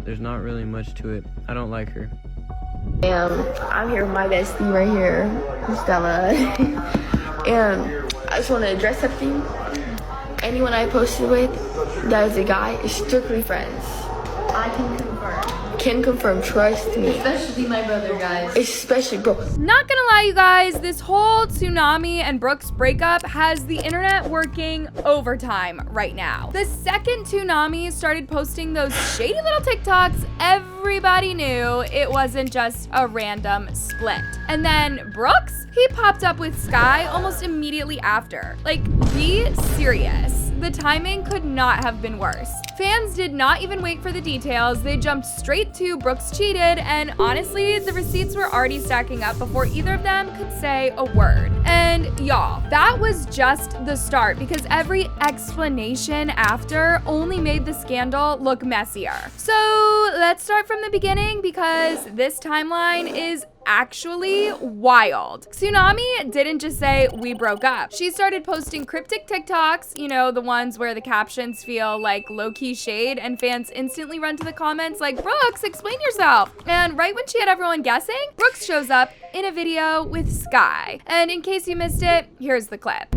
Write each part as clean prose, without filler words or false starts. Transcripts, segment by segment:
There's not really much to it. I don't like her. I'm here with my bestie right here, Stella. And I just want to address something. Anyone I posted with that is a guy is strictly friends. I can confirm. Can confirm, trust me. Especially my brother, guys. Especially, bro. Not gonna lie, you guys, this whole Txunamy and Brooks breakup has the internet working overtime right now. The second Txunamy started posting those shady little TikToks, everybody knew it wasn't just a random split. And then Brooks, he popped up with Sky almost immediately after. Like, be serious. The timing could not have been worse. Fans did not even wait for the details. They jumped straight to Brooks cheated, and honestly, the receipts were already stacking up before either of them could say a word. And y'all, that was just the start because every explanation after only made the scandal look messier. So let's start from the beginning because this timeline is actually wild. Txunamy didn't just say we broke up. She started posting cryptic TikToks, you know, the ones where the captions feel like low-key shade and fans instantly run to the comments like, Brooks, explain yourself. And right when she had everyone guessing, Brooks shows up in a video with Sky. And in case you missed it, here's the clip.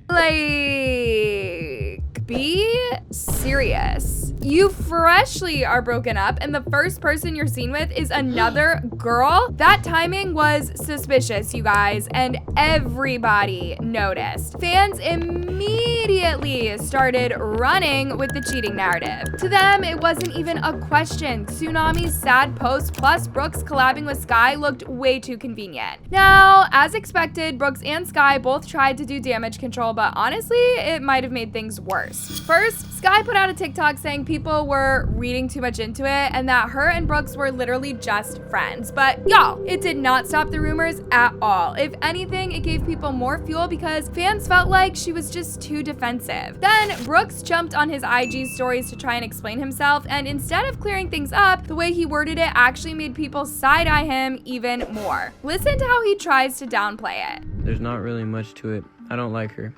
Like, be serious. You freshly are broken up and the first person you're seen with is another girl? That timing was suspicious, you guys, and everybody noticed. Fans immediately started running with the cheating narrative. To them, it wasn't even a question. Txunamy's sad post plus Brooks collabing with Sky looked way too convenient. Now, as expected, Brooks and Sky both tried to do damage control, but honestly, it might have made things worse. First, Sky put out a TikTok saying people were reading too much into it and that her and Brooks were literally just friends. But y'all, it did not stop the rumors at all. If anything, it gave people more fuel because fans felt like she was just too defensive. Then Brooks jumped on his IG stories to try and explain himself, and instead of clearing things up, the way he worded it actually made people side-eye him even more. Listen to how he tries to downplay it. There's not really much to it. I don't like her.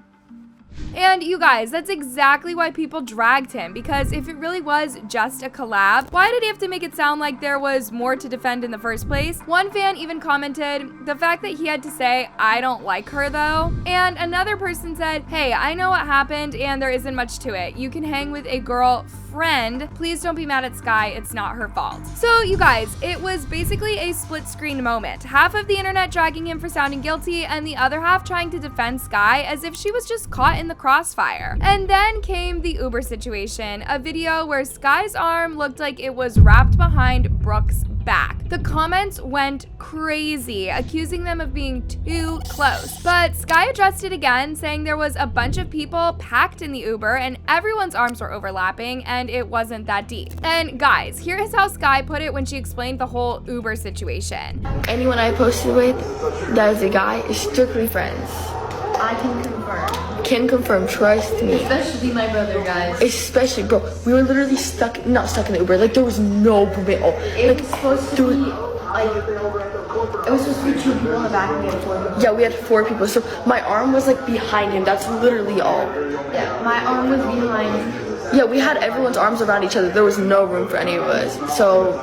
And you guys, that's exactly why people dragged him, because if it really was just a collab, why did he have to make it sound like there was more to defend in the first place? One fan even commented, the fact that he had to say, I don't like her though. And another person said, hey, I know what happened and there isn't much to it. You can hang with a girl friend. Please don't be mad at Sky, it's not her fault. So you guys, it was basically a split screen moment. Half of the internet dragging him for sounding guilty and the other half trying to defend Sky as if she was just caught in the crossfire. And then came the Uber situation, a video where Sky's arm looked like it was wrapped behind Brooks' back. The comments went crazy, accusing them of being too close. But Sky addressed it again, saying there was a bunch of people packed in the Uber and everyone's arms were overlapping and it wasn't that deep. And guys, here is how Sky put it when she explained the whole Uber situation. Anyone I posted with that is a guy is strictly friends. I can confirm. Can confirm, trust me. Especially my brother, guys. Especially, bro, we were literally not stuck in the Uber. Like, there was no movement. It was supposed to be, like, it was supposed to be 2 people in the back and we had 4 people. Yeah, we had 4 people. So my arm was, like, behind him. That's literally all. Yeah, my arm was behind. Yeah, we had everyone's arms around each other. There was no room for any of us. So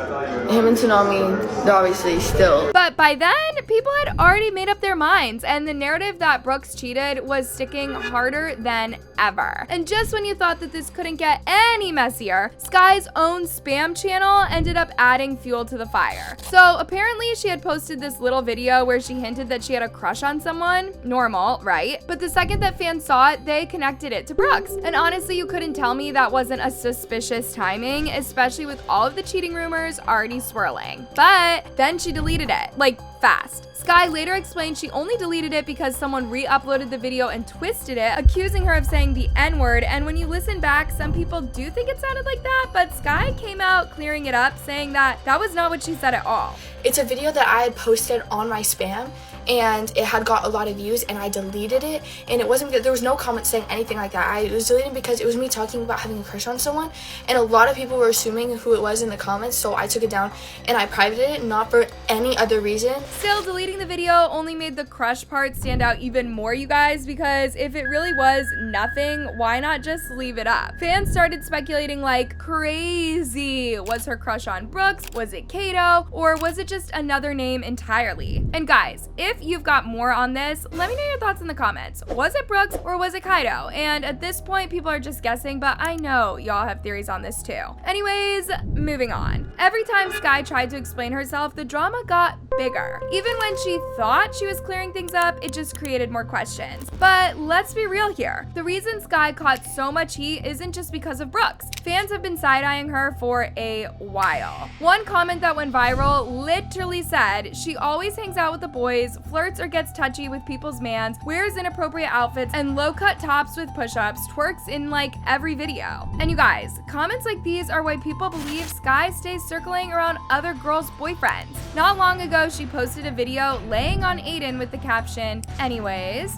him and Tsunami, they're obviously still. But by then, people had already made up their minds, and the narrative that Brooks cheated was sticking harder than ever. And just when you thought that this couldn't get any messier, Sky's own spam channel ended up adding fuel to the fire. So apparently she had posted this little video where she hinted that she had a crush on someone. Normal, right? But the second that fans saw it, they connected it to Brooks. And honestly, you couldn't tell me that wasn't a suspicious timing, especially with all of the cheating rumors already swirling. But then she deleted it, like fast. Sky later explained she only deleted it because someone re-uploaded the video and twisted it, accusing her of saying the N-word, and when you listen back, some people do think it sounded like that, but Sky came out clearing it up, saying that that was not what she said at all. It's a video that I had posted on my spam, and it had got a lot of views, and I deleted it. And it wasn't because there was no comment saying anything like that. I was deleting because it was me talking about having a crush on someone, and a lot of people were assuming who it was in the comments, so I took it down and I privated it, not for any other reason. Still, deleting the video only made the crush part stand out even more, you guys, because if it really was nothing, why not just leave it up? Fans started speculating like crazy. Was her crush on Brooks? Was it Kato? Or was it just another name entirely? And guys, if you've got more on this, let me know your thoughts in the comments. Was it Brooks or was it Kato? And at this point, people are just guessing, but I know y'all have theories on this too. Anyways, moving on. Every time Sky tried to explain herself, the drama got bigger. Even when she thought she was clearing things up, it just created more questions. But let's be real here. The reason Sky caught so much heat isn't just because of Brooks. Fans have been side-eyeing her for a while. One comment that went viral literally said, she always hangs out with the boys, flirts or gets touchy with people's mans, wears inappropriate outfits and low-cut tops with push-ups, twerks in like every video. And you guys, comments like these are why people believe Sky stays circling around other girls' boyfriends. Not long ago, she posted a video laying on Aiden with the caption, "Anyways."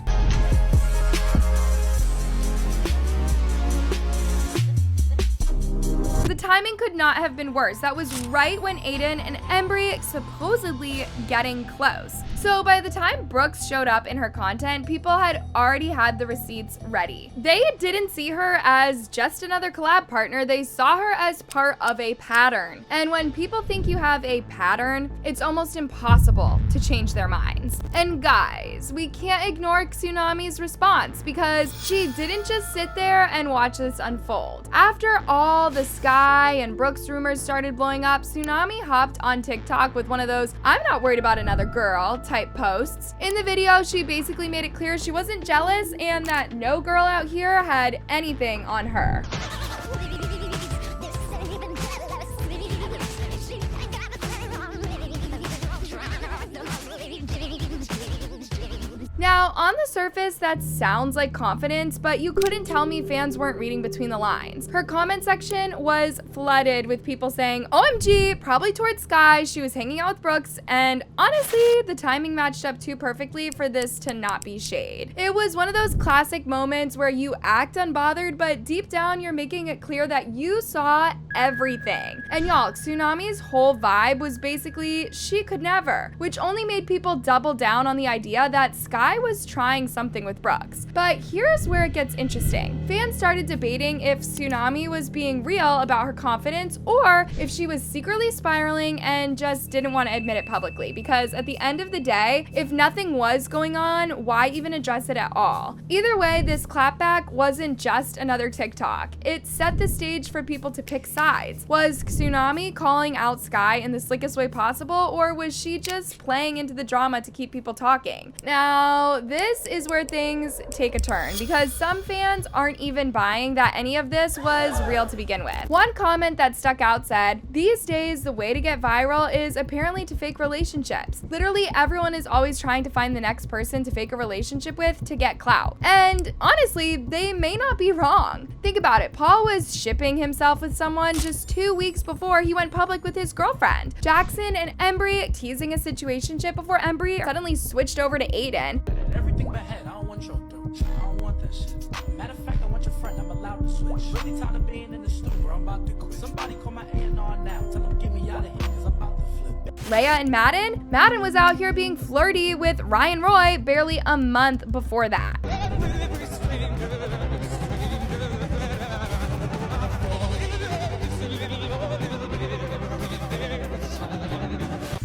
The timing could not have been worse. That was right when Aiden and Embry supposedly getting close. So by the time Brooks showed up in her content, people had already had the receipts ready. They didn't see her as just another collab partner, they saw her as part of a pattern. And when people think you have a pattern, it's almost impossible to change their minds. And guys, we can't ignore Tsunami's response because she didn't just sit there and watch this unfold. After all the Sky and Brooks rumors started blowing up, Tsunami hopped on TikTok with one of those "I'm not worried about another girl" type posts. In the video, she basically made it clear she wasn't jealous and that no girl out here had anything on her. Now, on the surface, that sounds like confidence, but you couldn't tell me fans weren't reading between the lines. Her comment section was flooded with people saying, "OMG, probably towards Sky, she was hanging out with Brooks," and honestly, the timing matched up too perfectly for this to not be shade. It was one of those classic moments where you act unbothered, but deep down, you're making it clear that you saw everything. And y'all, Tsunami's whole vibe was basically, she could never, which only made people double down on the idea that Sky was trying something with Brooks. But here's where it gets interesting. Fans started debating if Tsunami was being real about her confidence or if she was secretly spiraling and just didn't want to admit it publicly, because at the end of the day, if nothing was going on, why even address it at all? Either way, this clapback wasn't just another TikTok. It set the stage for people to pick sides. Was Tsunami calling out Sky in the slickest way possible, or was she just playing into the drama to keep people talking? Now, this is where things take a turn because some fans aren't even buying that any of this was real to begin with. One comment that stuck out said, "These days, the way to get viral is apparently to fake relationships. Literally, everyone is always trying to find the next person to fake a relationship with to get clout." And honestly, they may not be wrong. Think about it. Paul was shipping himself with someone just 2 weeks before he went public with his girlfriend. Jackson and Embry teasing a situationship before Embry suddenly switched over to Aiden. Everything but head, I don't want your dirt. I don't want that shit. Matter of fact, I want your friend, I'm allowed to switch. Really tired of being in the studio, bro, I'm about to quit. Somebody call my A&R now, tell them get me out of here, cause I'm about to flip. Leia and Madden? Madden was out here being flirty with Ryan Roy barely a month before that.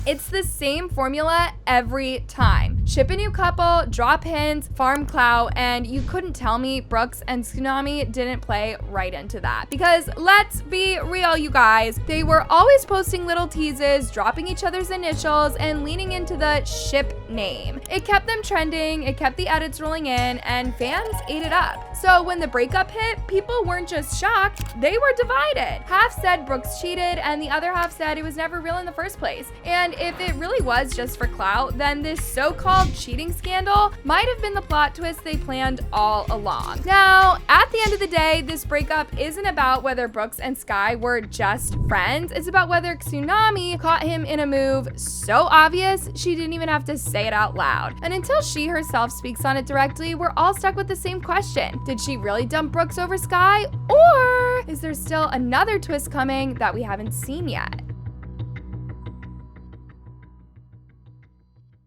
It's the same formula every time. Ship a new couple, drop hints, farm clout, and you couldn't tell me Brooks and Tsunami didn't play right into that. Because let's be real, you guys, they were always posting little teases, dropping each other's initials, and leaning into the ship name. It kept them trending, it kept the edits rolling in, and fans ate it up. So when the breakup hit, people weren't just shocked, they were divided. Half said Brooks cheated, and the other half said it was never real in the first place. And if it really was just for clout, then this so-called cheating scandal might have been the plot twist they planned all along. Now, at the end of the day, this breakup isn't about whether Brooks and Sky were just friends. It's about whether Tsunami caught him in a move so obvious she didn't even have to say say it out loud. And until she herself speaks on it directly, we're all stuck with the same question. Did she really dump Brooks over Sky? Or is there still another twist coming that we haven't seen yet?